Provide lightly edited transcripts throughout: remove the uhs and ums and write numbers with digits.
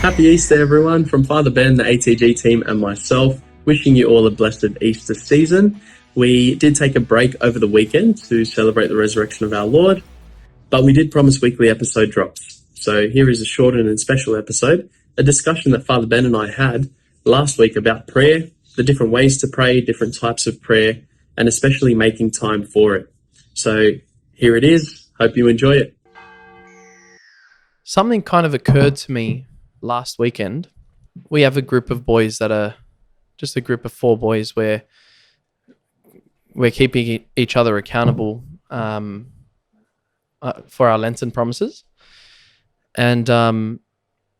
Happy Easter, everyone, from Father Ben, the ATG team, and myself, wishing you all a blessed Easter season. We did take a break over the weekend to celebrate the resurrection of our Lord, but we did promise weekly episode drops. So here is a short and special episode, a discussion that Father Ben and I had last week about prayer, the different ways to pray, different types of prayer, and especially making time for it. So here it is. Hope you enjoy it. Something kind of occurred to me last weekend. We have a group of boys that are just a group of 4 boys where we're keeping each other accountable for our Lenten promises. And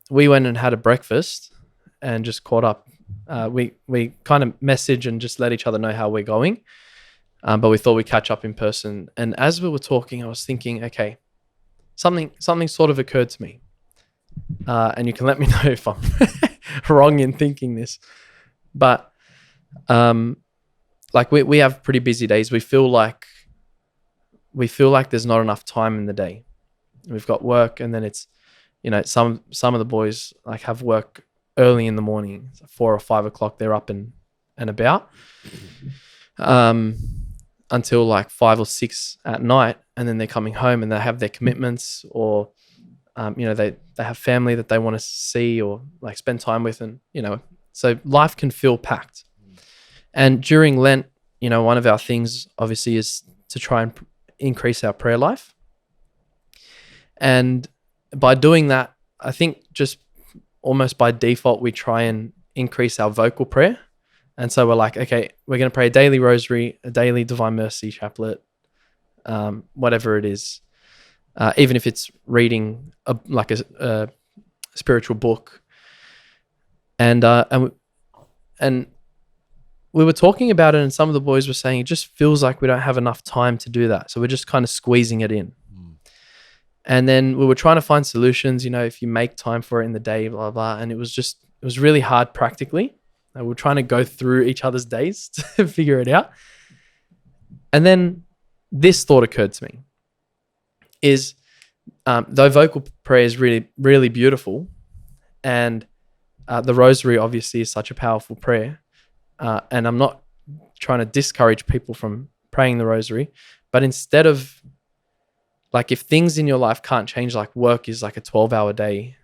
we went and had a breakfast and just caught up. We kind of message and just let each other know how we're going. But we thought we'd catch up in person. And as we were talking, I was thinking, okay, something sort of occurred to me. And you can let me know if I'm wrong in thinking this. But like we have pretty busy days. We feel like there's not enough time in the day. We've got work, and then it's, some of the boys like have work early in the morning, 4 or 5 o'clock. They're up and about until like 5 or 6 at night, and then they're coming home and they have their commitments, or they have family that they want to see or like spend time with, and so life can feel packed. And during Lent, one of our things obviously is to try and increase our prayer life. And by doing that, I think just almost by default, we try and increase our vocal prayer. And so we're like, okay, we're going to pray a daily rosary, a daily Divine Mercy chaplet, whatever it is. Even if it's reading a spiritual book. And we were talking about it, and some of the boys were saying it just feels like we don't have enough time to do that. So we're just kind of squeezing it in. And then we were trying to find solutions, if you make time for it in the day, blah, blah. And it was really hard practically. We were trying to go through each other's days to figure it out. And then this thought occurred to me is, though vocal prayer is really, really beautiful, and the rosary obviously is such a powerful prayer, and I'm not trying to discourage people from praying the rosary, but instead of, like, if things in your life can't change, like work is like a 12-hour day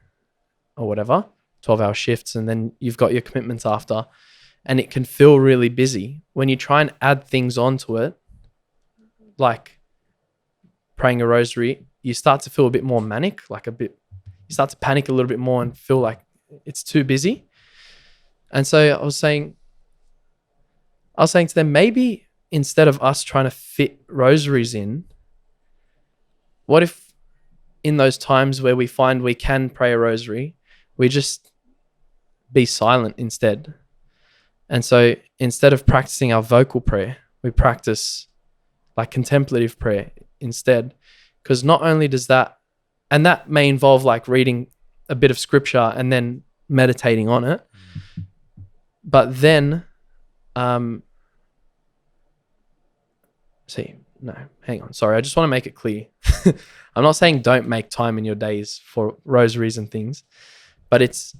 or whatever, 12-hour shifts, and then you've got your commitments after, and it can feel really busy. When you try and add things onto it, like praying a rosary, you start to feel a bit more manic, you start to panic a little bit more and feel like it's too busy. And so I was saying to them, maybe instead of us trying to fit rosaries in, what if in those times where we find we can pray a rosary, we just be silent instead? And so instead of practicing our vocal prayer, we practice like contemplative prayer instead. Because not only does that, and that may involve like reading a bit of scripture and then meditating on it, but then, hang on. Sorry, I just want to make it clear. I'm not saying don't make time in your days for rosaries and things, but it's,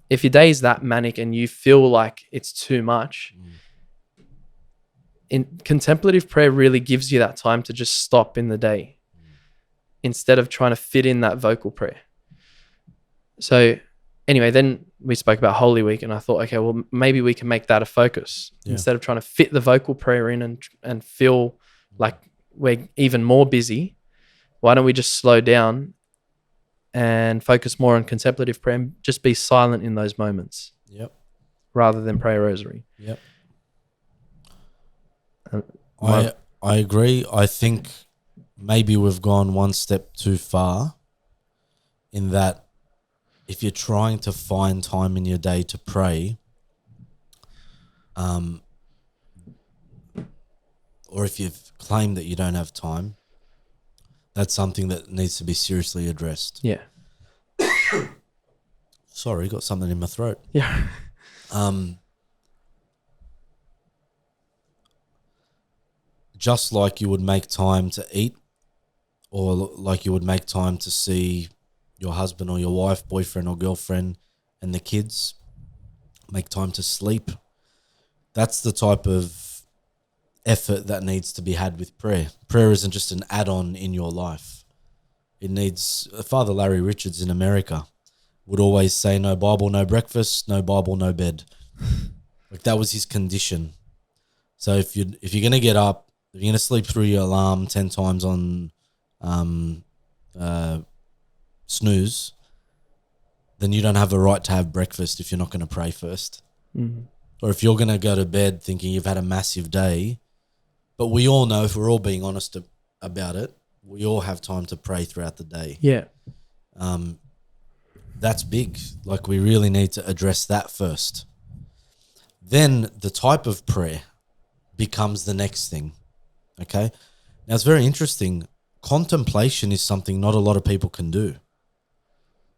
if your day is that manic and you feel like it's too much, in contemplative prayer really gives you that time to just stop in the day instead of trying to fit in that vocal prayer. So anyway, then we spoke about Holy Week, and I thought, okay, well, maybe we can make that a focus. Instead of trying to fit the vocal prayer in and feel like we're even more busy, why don't we just slow down and focus more on contemplative prayer and just be silent in those moments? Yep. Rather than pray a rosary. Yep. I agree. I think maybe we've gone one step too far in that if you're trying to find time in your day to pray, or if you've claimed that you don't have time, that's something that needs to be seriously addressed. Yeah. Sorry, got something in my throat. Yeah. Just like you would make time to eat, or like you would make time to see your husband or your wife, boyfriend or girlfriend, and the kids. Make time to sleep. That's the type of effort that needs to be had with prayer. Prayer isn't just an add-on in your life. It needs... Father Larry Richards in America would always say, no Bible, no breakfast, no Bible, no bed. Like, that was his condition. So if you're going to get up, if you're going to sleep through your alarm 10 times on snooze, then you don't have a right to have breakfast if you're not going to pray first. Mm-hmm. Or if you're going to go to bed thinking you've had a massive day, but we all know, if we're all being honest about it, we all have time to pray throughout the day. Yeah. That's big. Like, we really need to address that first. Then the type of prayer becomes the next thing. Okay? Now, it's very interesting. Contemplation is something not a lot of people can do.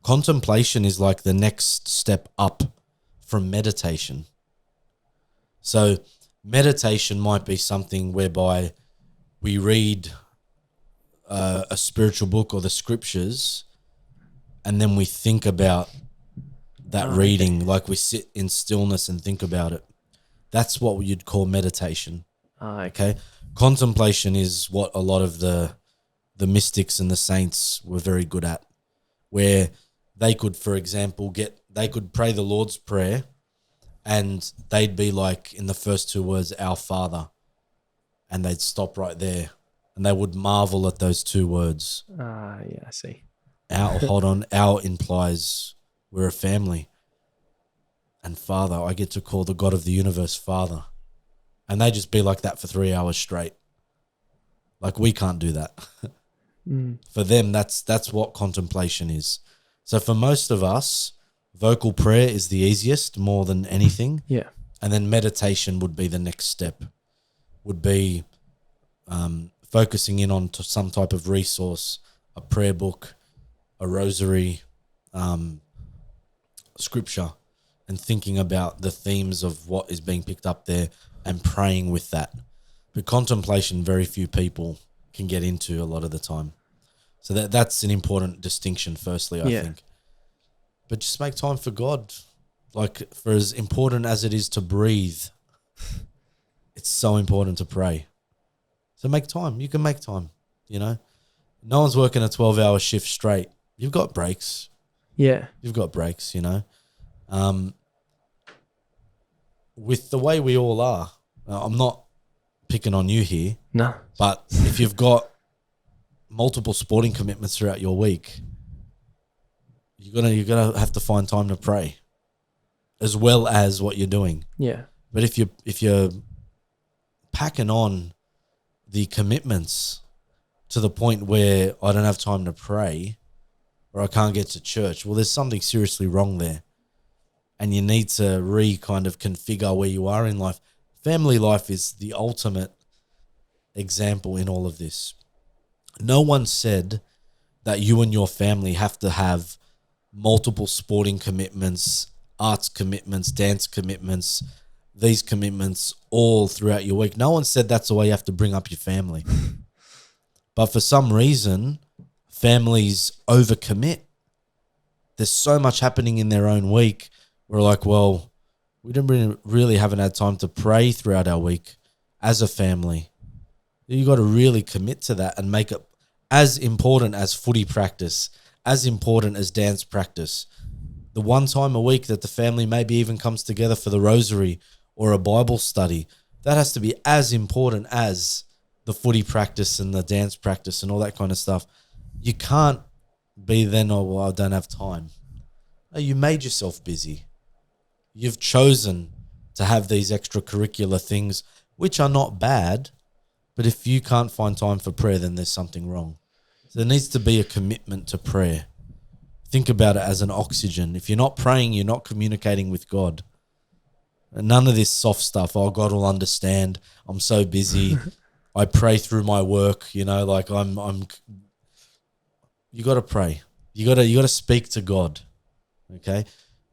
Contemplation is like the next step up from meditation. So meditation might be something whereby we read a spiritual book or the scriptures, and then we think about that reading, like we sit in stillness and think about it. That's what you'd call meditation. Okay? Contemplation is what a lot of the mystics and the saints were very good at, where they could, for example, they could pray the Lord's Prayer, and they'd be like, in the first two words, our Father, and they'd stop right there, and they would marvel at those two words. Yeah, I see. Our implies we're a family, and Father, I get to call the God of the universe Father, and they just be like that for 3 hours straight. Like, we can't do that. For them, that's what contemplation is. So for most of us, vocal prayer is the easiest, more than anything. Yeah. And then meditation would be the next step, would be focusing in on some type of resource, a prayer book, a rosary, scripture, and thinking about the themes of what is being picked up there and praying with that. But contemplation, very few people can get into a lot of the time. So that's an important distinction, firstly, I think. But just make time for God. Like, for as important as it is to breathe, it's so important to pray. So make time. You can make time, you know. No one's working a 12-hour shift straight. You've got breaks. Yeah. You've got breaks, you know. With the way we all are, I'm not picking on you here. No. But if you've got multiple sporting commitments throughout your week, you're gonna have to find time to pray, as well as what you're doing. Yeah. But if you're packing on the commitments to the point where I don't have time to pray, or I can't get to church, well, there's something seriously wrong there, and you need to kind of configure where you are in life. Family life is the ultimate example in all of this. No one said that you and your family have to have multiple sporting commitments, arts commitments, dance commitments, these commitments all throughout your week. No one said that's the way you have to bring up your family. But for some reason, families overcommit. There's so much happening in their own week. We're like, well, we really haven't had time to pray throughout our week as a family. You got to really commit to that and make it as important as footy practice, as important as dance practice. The one time a week that the family maybe even comes together for the rosary or a Bible study, that has to be as important as the footy practice and the dance practice and all that kind of stuff. You can't be then, oh, well, I don't have time. No, you made yourself busy. You've chosen to have these extracurricular things, which are not bad, but if you can't find time for prayer, then there's something wrong. So there needs to be a commitment to prayer. Think about it as an oxygen. If you're not praying, you're not communicating with God. And none of this soft stuff, oh, God will understand, I'm so busy, I pray through my work, you know, like you got to pray. You got to speak to God, okay?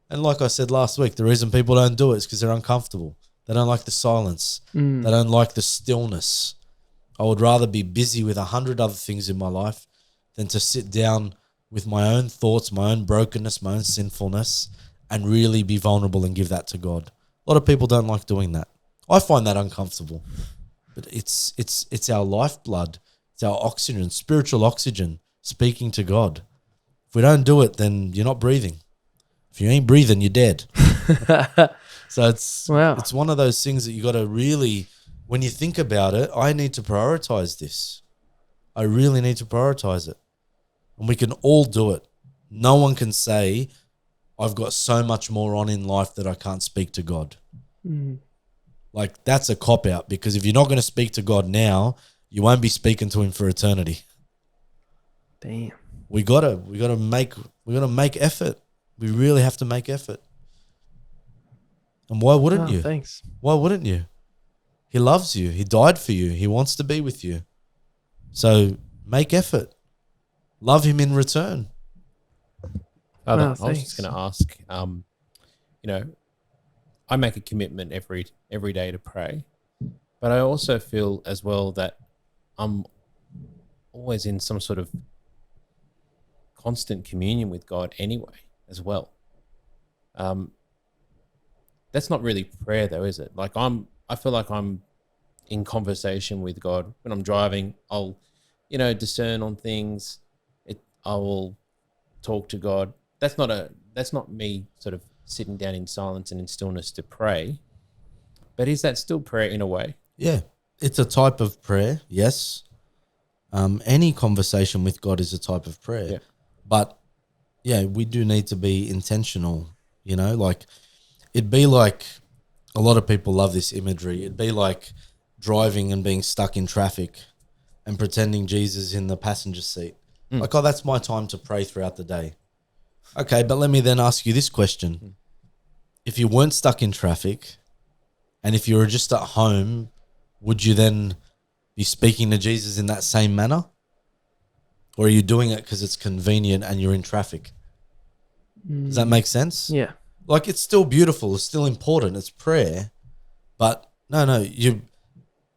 And like I said last week, the reason people don't do it is because they're uncomfortable. They don't like the silence. They don't like the stillness. I would rather be busy with 100 other things in my life than to sit down with my own thoughts, my own brokenness, my own sinfulness, and really be vulnerable and give that to God. A lot of people don't like doing that. I find that uncomfortable. But it's our lifeblood. It's our oxygen, spiritual oxygen, speaking to God. If we don't do it, then you're not breathing. If you ain't breathing, you're dead. So it's one of those things that you got to really, when you think about it, I need to prioritize this. I really need to prioritize it. And we can all do it. No one can say, I've got so much more on in life that I can't speak to God. Mm. Like, that's a cop-out, because if you're not going to speak to God now, you won't be speaking to him for eternity. Damn. We gotta make effort. We really have to make effort. And why wouldn't you? Thanks. Why wouldn't you? He loves you. He died for you. He wants to be with you. So make effort. Love him in return. I was just going to ask, I make a commitment every day to pray, but I also feel as well that I'm always in some sort of constant communion with God anyway, as well. That's not really prayer though, is it? Like I feel like I'm in conversation with God. When I'm driving, I'll, discern on things. I will talk to God. That's not me sort of sitting down in silence and in stillness to pray. But is that still prayer in a way? Yeah, it's a type of prayer, yes. Any conversation with God is a type of prayer. Yeah. But, yeah, we do need to be intentional, like it'd be like, a lot of people love this imagery. It'd be like driving and being stuck in traffic and pretending Jesus in the passenger seat. Like, that's my time to pray throughout the day. Okay, but let me then ask you this question. If you weren't stuck in traffic and if you were just at home, would you then be speaking to Jesus in that same manner? Or are you doing it because it's convenient and you're in traffic? Does that make sense? Yeah. Like, it's still beautiful. It's still important. It's prayer. But no,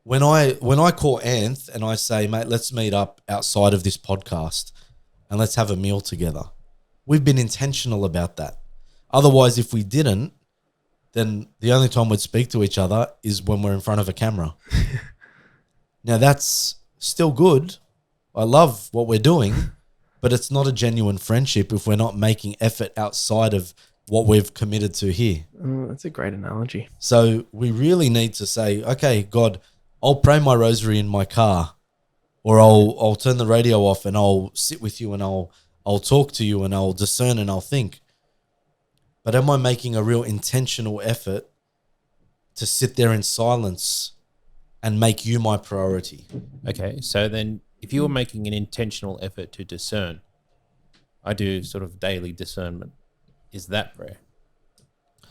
when I call Anth and I say, mate, let's meet up outside of this podcast and let's have a meal together, we've been intentional about that. Otherwise, if we didn't, then the only time we'd speak to each other is when we're in front of a camera. Now, that's still good. I love what we're doing, but it's not a genuine friendship if we're not making effort outside of what we've committed to here. That's a great analogy. So we really need to say, okay, God, I'll pray my rosary in my car, or I'll turn the radio off and I'll sit with you and I'll talk to you and I'll discern and I'll think. But am I making a real intentional effort to sit there in silence and make you my priority? Okay, so then if you were making an intentional effort to discern, I do sort of daily discernment. Is that prayer?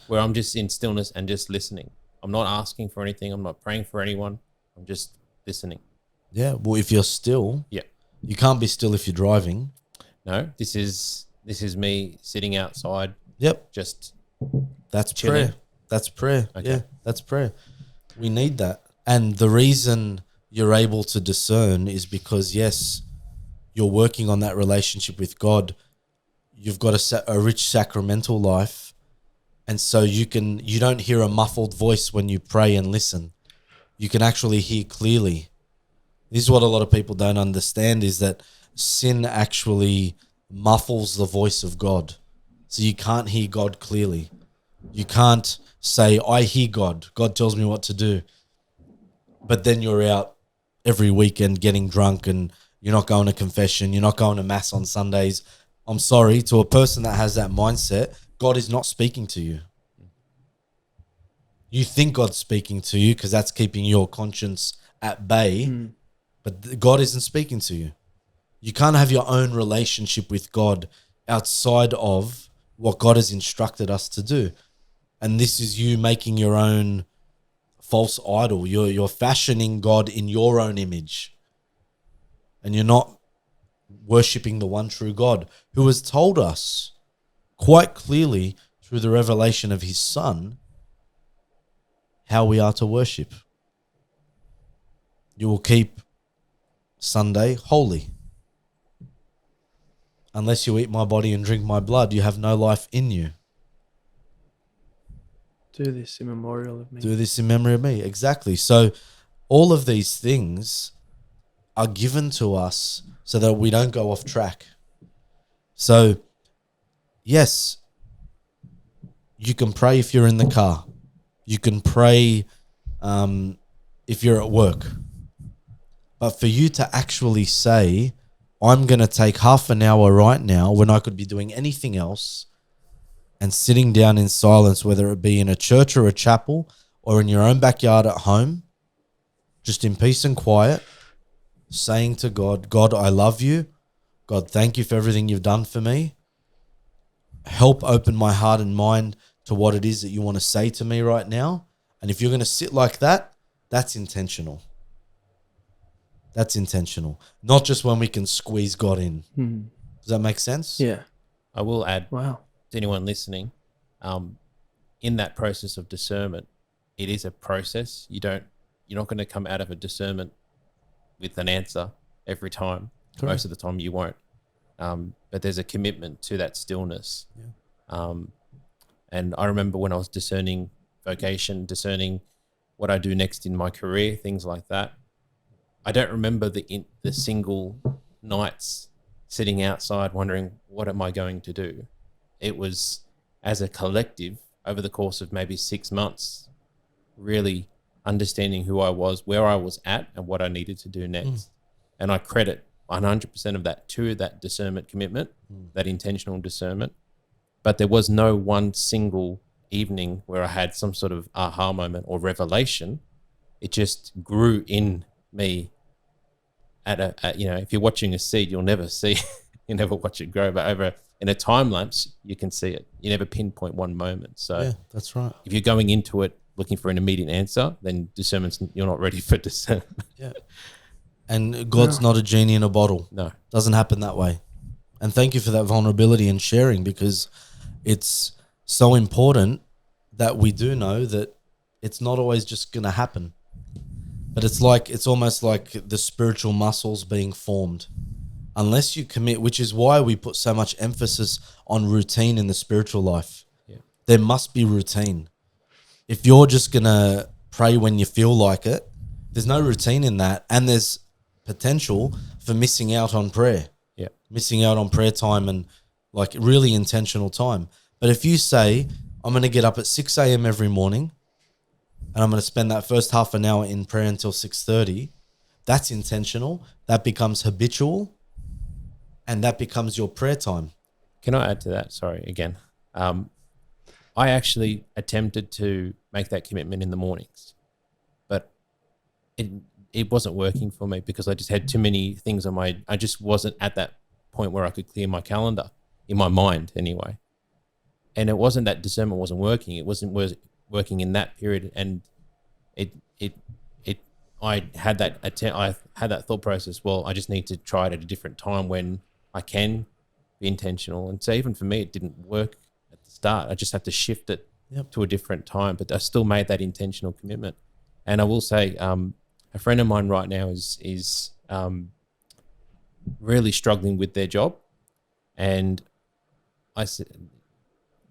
Where I'm just in stillness and just listening. I'm not asking for anything. I'm not praying for anyone. I'm just listening. Yeah, well, if you're still, Yeah. you can't be still if you're driving. No, this is me sitting outside. Yep. Just That's chilling. prayer. That's prayer. Okay. Yeah, that's prayer. We need that. And the reason you're able to discern is because, yes, you're working on that relationship with God. You've got a rich sacramental life. And so you don't hear a muffled voice when you pray and listen. You can actually hear clearly. This is what a lot of people don't understand, is that sin actually muffles the voice of God. So you can't hear God clearly. You can't say, I hear God. God tells me what to do. But then you're out every weekend getting drunk and you're not going to confession. You're not going to mass on Sundays. I'm sorry, to a person that has that mindset, God is not speaking to you. You think God's speaking to you because that's keeping your conscience at bay, but God isn't speaking to you. You can't have your own relationship with God outside of what God has instructed us to do. And this is you making your own false idol. You're fashioning God in your own image. And you're not worshipping the one true God, who has told us quite clearly through the revelation of his Son how we are to worship. You will keep Sunday holy. Unless you eat my body and drink my blood, you have no life in you. Do this in memorial of me. Do this in memory of me. Exactly. So all of these things are given to us so that we don't go off track. So, yes, you can pray if you're in the car. You can pray if you're at work. But for you to actually say, I'm going to take half an hour right now when I could be doing anything else and sitting down in silence, whether it be in a church or a chapel or in your own backyard at home, just in peace and quiet, saying to God, God, I love you. God, thank you for everything you've done for me. Help open my heart and mind to what it is that you want to say to me right now. And if you're going to sit like that, that's intentional. That's intentional. Not just when we can squeeze God in. Does that make sense? Yeah. I will add Wow. to anyone listening, in that process of discernment, it is a process. You're not going to come out of a discernment with an answer every time. Correct. Most of the time you won't. But there's a commitment to that stillness. Yeah. And I remember when I was discerning vocation, discerning what I do next in my career, things like that. I don't remember the single nights sitting outside wondering, what am I going to do? It was as a collective over the course of maybe 6 months, really understanding who I was, where I was at, and what I needed to do next. And I credit 100% of that to that discernment commitment, that intentional discernment. But there was no one single evening where I had some sort of aha moment or revelation. It just grew in me if you're watching a seed, you'll never watch it grow, but in a time lapse, you can see it. You never pinpoint one moment. So yeah, that's right. If you're going into it looking for an immediate answer, then you're not ready for discernment. Yeah. And God's not a genie in a bottle. No. Doesn't happen that way. And thank you for that vulnerability and sharing, because it's so important that we do know that it's not always just going to happen. But it's almost like the spiritual muscles being formed. Unless you commit, which is why we put so much emphasis on routine in the spiritual life. Yeah. There must be routine. If you're just going to pray when you feel like it, there's no routine in that. And there's potential for missing out on prayer. Yeah. Missing out on prayer time and like really intentional time. But if you say, I'm going to get up at 6 a.m. every morning and I'm going to spend that first half an hour in prayer until 6:30, that's intentional. That becomes habitual. And that becomes your prayer time. Can I add to that? Sorry, again. I actually attempted to make that commitment in the mornings, but it wasn't working for me because I just had too many things I just wasn't at that point where I could clear my calendar, in my mind anyway. And it wasn't that discernment wasn't working. It wasn't working in that period. And I had that thought process. Well, I just need to try it at a different time when I can be intentional. And so even for me, it didn't work at the start. I just had to shift it to a different time, but I still made that intentional commitment. And I will say, a friend of mine right now is really struggling with their job. And I said,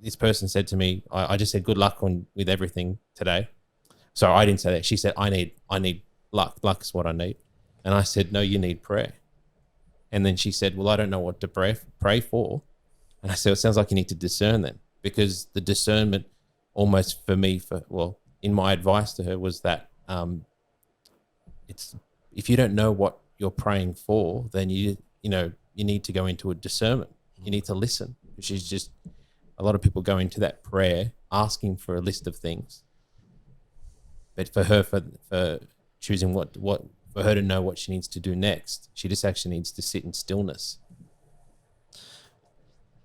this person said to me, I just said, good luck with everything today. So I didn't say that. She said, I need luck. Luck is what I need. And I said, no, you need prayer. And then she said, well, I don't know what to pray for. And I said, it sounds like you need to discern then, because the discernment almost for me, in my advice to her was that it's if you don't know what you're praying for, then you need to go into a discernment. You need to listen, which is just a lot of people go into that prayer asking for a list of things. But for her, for choosing what for her to know what she needs to do next, she just actually needs to sit in stillness.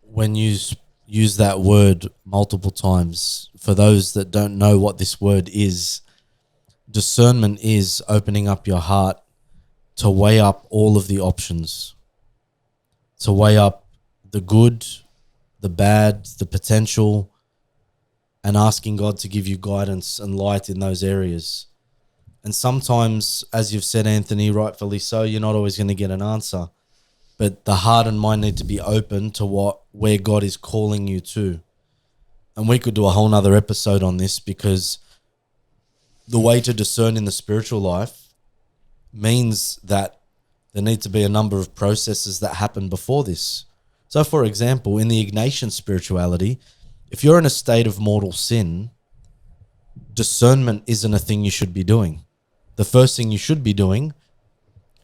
When you use that word multiple times, for those that don't know what this word is, discernment is opening up your heart to weigh up all of the options, to weigh up the good, the bad, the potential, and asking God to give you guidance and light in those areas. And sometimes, as you've said, Anthony, rightfully so, you're not always going to get an answer. But the heart and mind need to be open to where God is calling you to. and we could do a whole nother episode on this, because the way to discern in the spiritual life means that there need to be a number of processes that happen before this. So, for example, in the Ignatian spirituality, if you're in a state of mortal sin, discernment isn't a thing you should be doing. The first thing you should be doing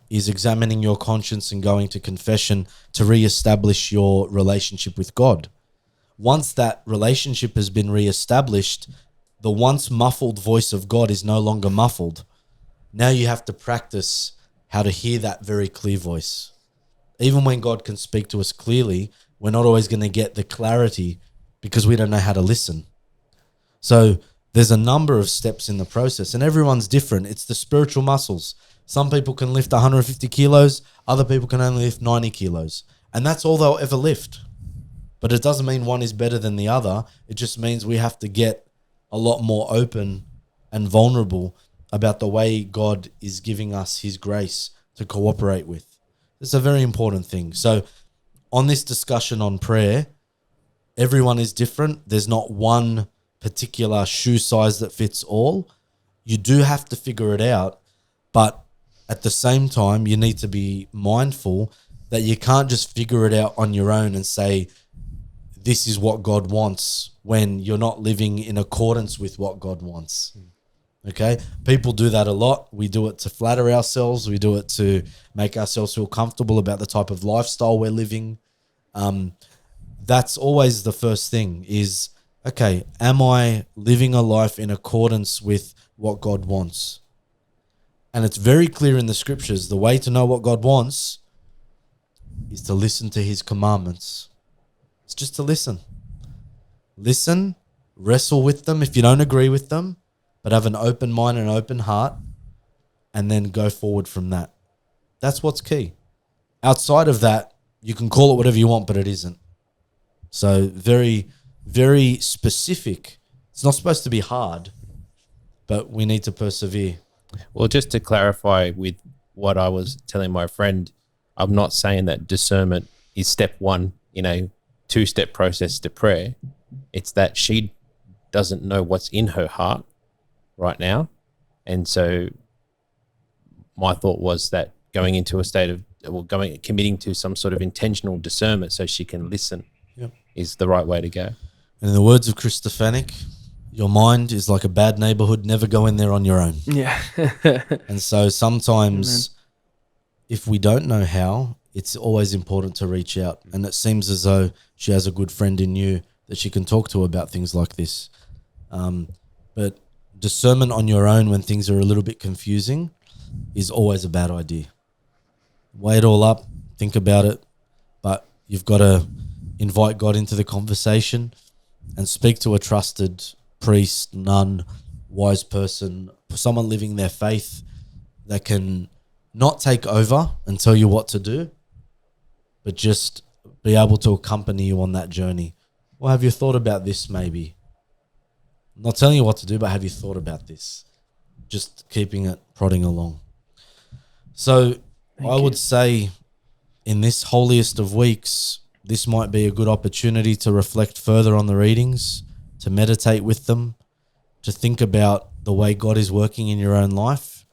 is examining your conscience and going to confession to reestablish your relationship with God. Once that relationship has been reestablished, the once muffled voice of God is no longer muffled. Now you have to practice how to hear that very clear voice. Even when God can speak to us clearly, we're not always going to get the clarity because we don't know how to listen. So there's a number of steps in the process, and everyone's different. It's the spiritual muscles. Some people can lift 150 kilos, other people can only lift 90 kilos, and that's all they'll ever lift. But it doesn't mean one is better than the other. It just means we have to get a lot more open and vulnerable about the way God is giving us his grace to cooperate with. It's a very important thing. So on this discussion on prayer, everyone is different. There's not one particular shoe size that fits all. You do have to figure it out, but at the same time, you need to be mindful that you can't just figure it out on your own and say, this is what God wants, when you're not living in accordance with what God wants. Okay? People do that a lot. We do it to flatter ourselves. We do it to make ourselves feel comfortable about the type of lifestyle we're living. That's always the first thing is, okay, am I living a life in accordance with what God wants? And it's very clear in the scriptures, the way to know what God wants is to listen to his commandments. It's just to listen. Listen, wrestle with them if you don't agree with them, but have an open mind and an open heart, and then go forward from that. That's what's key. Outside of that, you can call it whatever you want, but it isn't. So very, very specific. It's not supposed to be hard, but we need to persevere. Well, just to clarify with what I was telling my friend, I'm not saying that discernment is step one in a two-step process to prayer. It's that she doesn't know what's in her heart right now. And so my thought was that going into a state of, committing to some sort of intentional discernment so she can listen is the right way to go. And in the words of Chris Stefanik, your mind is like a bad neighborhood. Never go in there on your own. Yeah. And so sometimes if we don't know how, it's always important to reach out. And it seems as though she has a good friend in you that she can talk to about things like this. But discernment on your own when things are a little bit confusing is always a bad idea. Weigh it all up, think about it, but you've got to invite God into the conversation and speak to a trusted priest, nun, wise person, someone living their faith that can not take over and tell you what to do, but just be able to accompany you on that journey. Well, have you thought about this maybe? I'm not telling you what to do, but have you thought about this? Just keeping it prodding along. So I would say in this holiest of weeks, this might be a good opportunity to reflect further on the readings, to meditate with them, to think about the way God is working in your own life,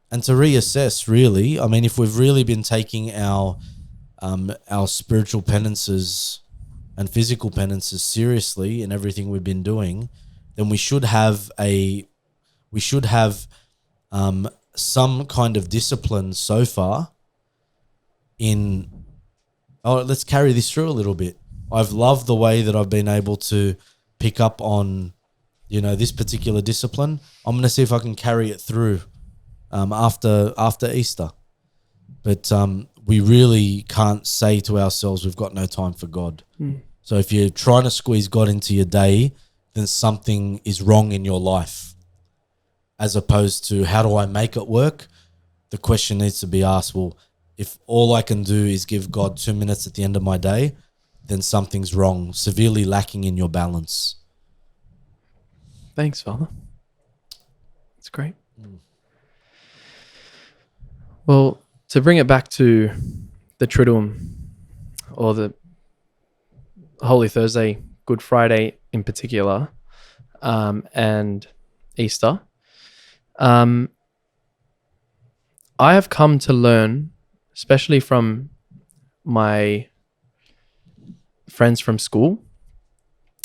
and to reassess, really. I mean, if we've really been taking our spiritual penances and physical penances seriously in everything we've been doing, then we should have some kind of discipline so far in, let's carry this through a little bit. I've loved the way that I've been able to pick up on, this particular discipline. I'm going to see if I can carry it through after Easter. But we really can't say to ourselves we've got no time for God. So if you're trying to squeeze God into your day, then something is wrong in your life. As opposed to, how do I make it work? The question needs to be asked, well, if all I can do is give God 2 minutes at the end of my day, then something's wrong, severely lacking in your balance. Thanks, Father. That's great. Well, to bring it back to the Triduum, or the Holy Thursday, Good Friday, in particular, and Easter, I have come to learn, especially from my friends from school.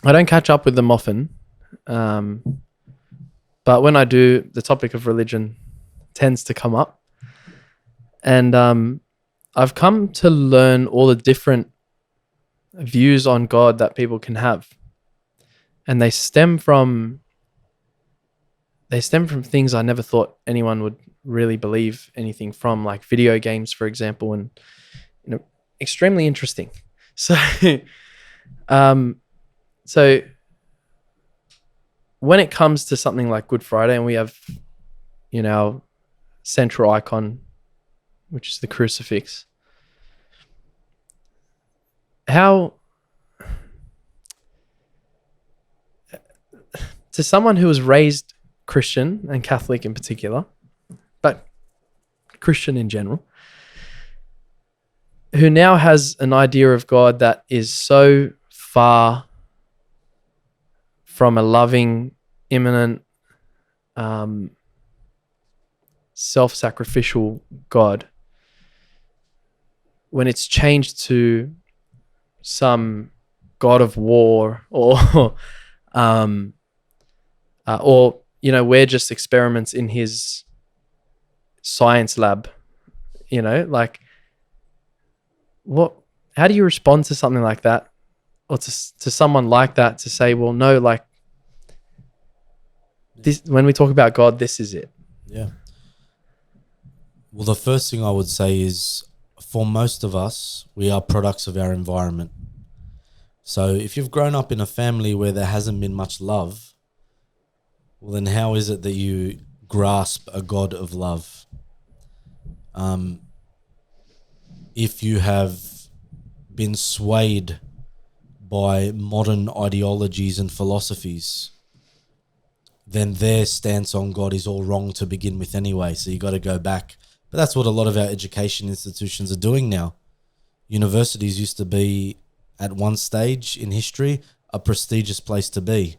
I don't catch up with them often, but when I do, the topic of religion tends to come up. And I've come to learn all the different views on God that people can have. And they stem from things I never thought anyone would really believe anything from, like video games, for example, and extremely interesting. So so when it comes to something like Good Friday, and we have our central icon, which is the crucifix, how, to someone who was raised Christian and Catholic in particular, but Christian in general, who now has an idea of God that is so far from a loving, immanent, self-sacrificial God, when it's changed to some God of war, or we're just experiments in his science lab, like, how do you respond to something like that, or to someone like that, to say, well, no, like, this, when we talk about God, this is it? Yeah. Well, the first thing I would say is, for most of us, we are products of our environment. So if you've grown up in a family where there hasn't been much love, well, then how is it that you grasp a God of love? If you have been swayed by modern ideologies and philosophies, then their stance on God is all wrong to begin with anyway. So you got to go back. But that's what a lot of our education institutions are doing now. Universities used to be, at one stage in history, a prestigious place to be.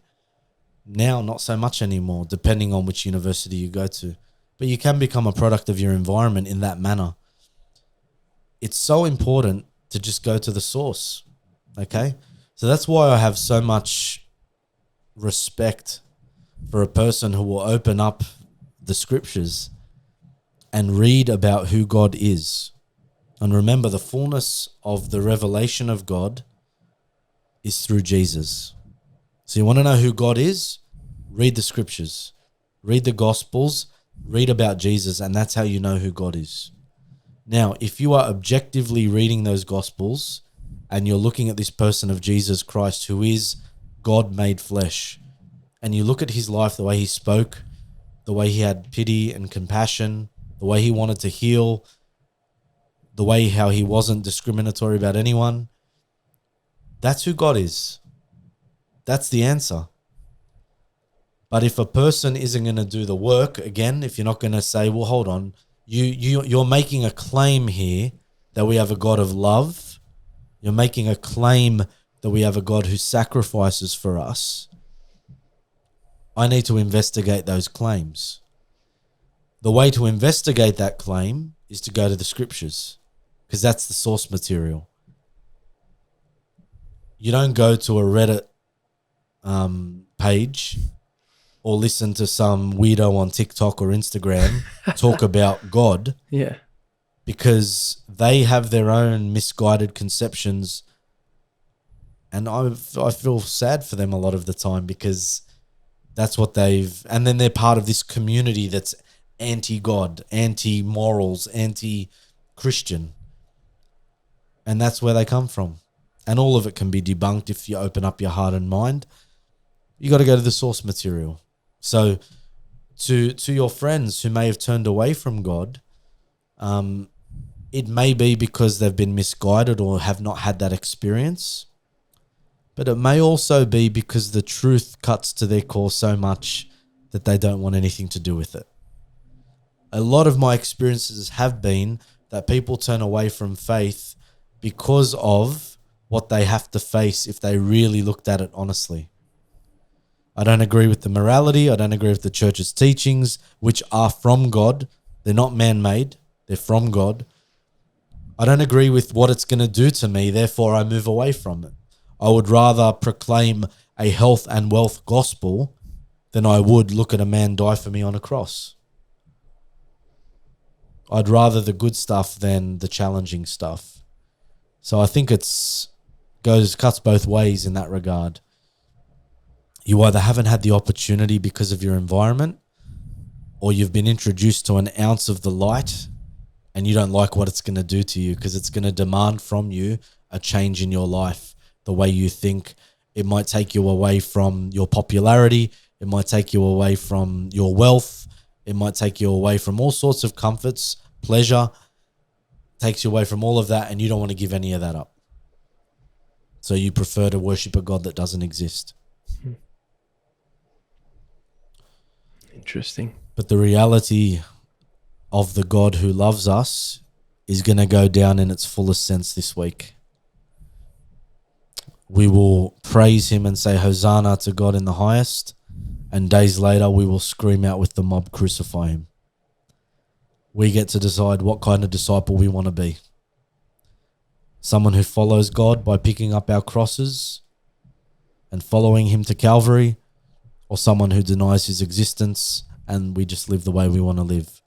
Now, not so much anymore, depending on which university you go to. But you can become a product of your environment in that manner. It's so important to just go to the source, okay? So that's why I have so much respect for a person who will open up the scriptures and read about who God is. And remember, the fullness of the revelation of God is through Jesus. So you want to know who God is? Read the scriptures, read the gospels, read about Jesus, and that's how you know who God is. Now, if you are objectively reading those gospels and you're looking at this person of Jesus Christ, who is God made flesh, and you look at his life, the way he spoke, the way he had pity and compassion, the way he wanted to heal, the way how he wasn't discriminatory about anyone, that's who God is. That's the answer. But if a person isn't going to do the work, again, if you're not going to say, well, hold on, you're making a claim here that we have a God of love. You're making a claim that we have a God who sacrifices for us. I need to investigate those claims. The way to investigate that claim is to go to the scriptures, because that's the source material. You don't go to a Reddit page or listen to some weirdo on TikTok or Instagram talk about God. Yeah. Because they have their own misguided conceptions. And I feel sad for them a lot of the time, because that's what and then they're part of this community that's anti-God, anti-morals, anti-Christian. And that's where they come from. And all of it can be debunked if you open up your heart and mind. You got to go to the source material. So to your friends who may have turned away from God, it may be because they've been misguided or have not had that experience. But it may also be because the truth cuts to their core so much that they don't want anything to do with it. A lot of my experiences have been that people turn away from faith because of what they have to face if they really looked at it honestly. I don't agree with the morality. I don't agree with the church's teachings, which are from God. They're not man-made. They're from God. I don't agree with what it's going to do to me. Therefore, I move away from it. I would rather proclaim a health and wealth gospel than I would look at a man die for me on a cross. I'd rather the good stuff than the challenging stuff. So I think cuts both ways in that regard. You either haven't had the opportunity because of your environment, or you've been introduced to an ounce of the light and you don't like what it's going to do to you, because it's going to demand from you a change in your life, the way you think. It might take you away from your popularity. It might take you away from your wealth. It might take you away from all sorts of comforts, pleasure. Takes you away from all of that, and you don't want to give any of that up. So you prefer to worship a God that doesn't exist. Interesting. But the reality of the God who loves us is going to go down in its fullest sense this week. We will praise him and say Hosanna to God in the highest, and days later we will scream out with the mob, crucify him. We get to decide what kind of disciple we want to be. Someone who follows God by picking up our crosses and following him to Calvary, or someone who denies his existence and we just live the way we want to live.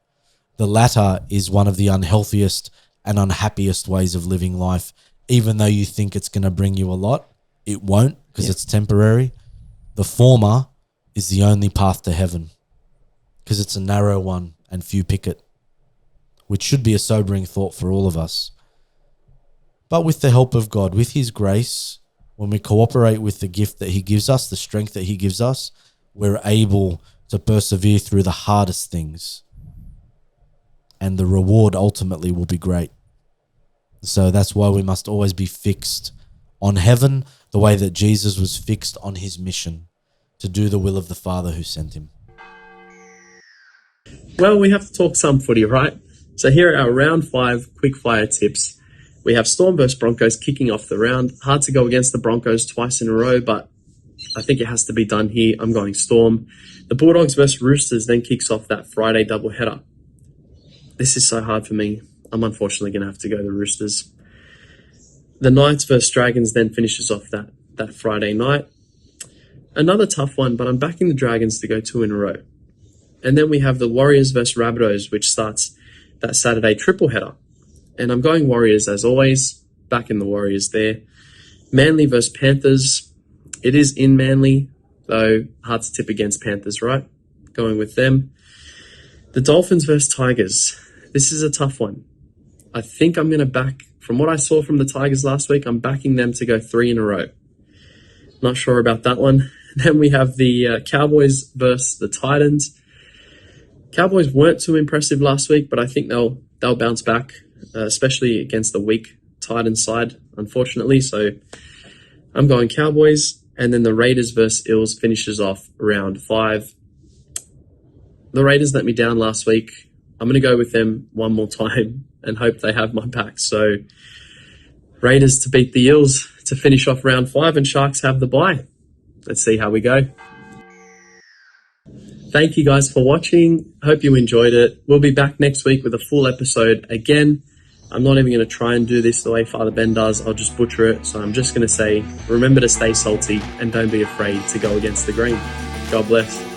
The latter is one of the unhealthiest and unhappiest ways of living life. Even though you think it's going to bring you a lot, it won't, because it's temporary. The former is the only path to heaven, because it's a narrow one and few pick it, which should be a sobering thought for all of us. But with the help of God, with his grace, when we cooperate with the gift that he gives us, the strength that he gives us, we're able to persevere through the hardest things. And the reward ultimately will be great. So that's why we must always be fixed on heaven, the way that Jesus was fixed on his mission, to do the will of the Father who sent him. Well, we have to talk some footy, right? So here are our round 5 quick-fire tips. We have Storm vs Broncos kicking off the round. Hard to go against the Broncos twice in a row, but I think it has to be done here. I'm going Storm. The Bulldogs vs Roosters then kicks off that Friday doubleheader. This is so hard for me. I'm unfortunately going to have to go the Roosters. The Knights vs Dragons then finishes off that Friday night. Another tough one, but I'm backing the Dragons to go 2 in a row. And then we have the Warriors vs Rabbitohs, which starts that Saturday triple header. And I'm going Warriors as always, backing the Warriors there. Manly vs Panthers. It is in Manly, though hard to tip against Panthers, right? Going with them. The Dolphins vs Tigers. This is a tough one. I think I'm going to back, from what I saw from the Tigers last week, I'm backing them to go 3 in a row. Not sure about that one. Then we have the Cowboys versus the Titans. Cowboys weren't too impressive last week, but I think they'll bounce back, especially against the weak Titans side, unfortunately. So I'm going Cowboys. And then the Raiders versus Eels finishes off round 5. The Raiders let me down last week. I'm going to go with them one more time and hope they have my back. So Raiders to beat the Eels to finish off round 5, and Sharks have the bye. Let's see how we go. Thank you guys for watching. Hope you enjoyed it. We'll be back next week with a full episode again. I'm not even going to try and do this the way Father Ben does. I'll just butcher it. So I'm just going to say, remember to stay salty and don't be afraid to go against the grain. God bless.